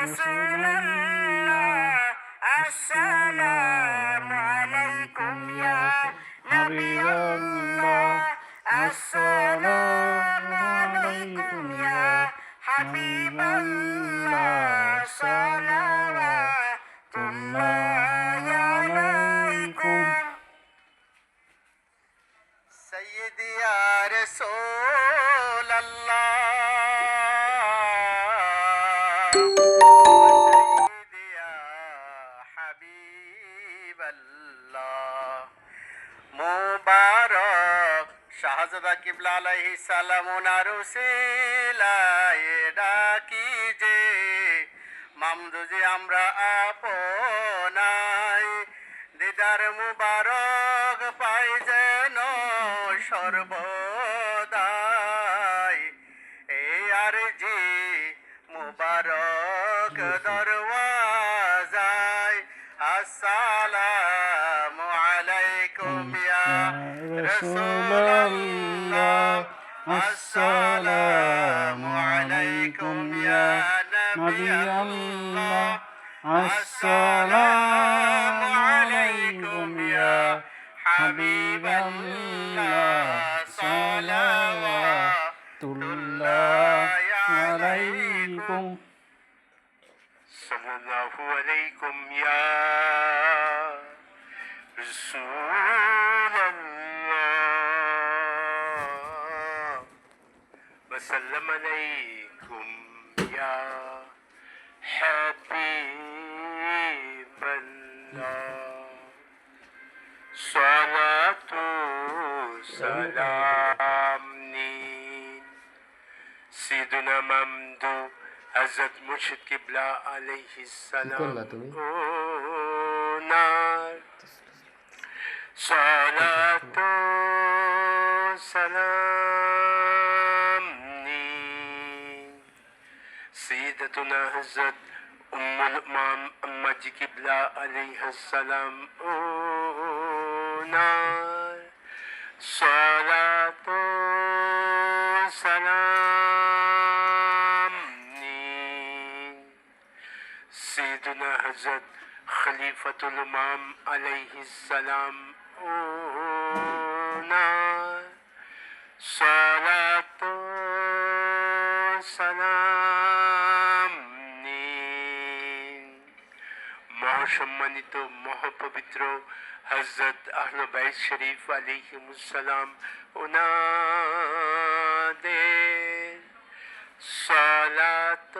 রাসূলুল্লাহ আসসালামু আলাইকুম ইয়া হাবিবাল্লাহ আসসালামু আলাইকুম ইয়া হাবিবাল্লাহ সালাওয়াতুল্লাহ আলাইকুম সাইয়্যিদি ইয়া রাসূলাল্লাহ সাইয়্যিদি ইয়া হাবিবাল্লাহ মুবারক শাহজাদা কিবলা আলাইহিস সালাম ওনার উসিলায় ডাকি যে মামদুজি আমরা আপনাই দিদার মুবারক পাই যেন সর্বদাই এই আরজি মুবারক দরওয়াজায় আসসালামু আলাইকুম ইয়া রাসূলুল্লাহ আসসালামু আলাইকুম ইয়া নবিয়াল্লাহ আসসালামু আলাইকুম ইয়া হাবিবাল্লাহ সালাওয়াতুল্লাহ আলাইকুম সাল্লাল্লাহু আলাইকুম ইয়া রাসূলুল্লাহ ওয়া সাল্লাম আলাইকুম ইয়া হাবিবাল্লাহ সালাতু সালাম নিন সিদুনা মামদু হযরত মুর্শিদ কিবলা আলাইহিস সালাম ওনার সালাতু সালাম নিন سيدتنا حضرت أم الأمام أما جي قبلہ علیہ السلام نار صلاة سلام نین سيدنا حضرت خلیفۃ الامام علیہ السلام نار صلاة সালাম নিন মহাসম্মানিত মহাপবিত্র হযরত আহলে বাইত শরীফ আলাইহিমুস সালাম ওনাদের সালাত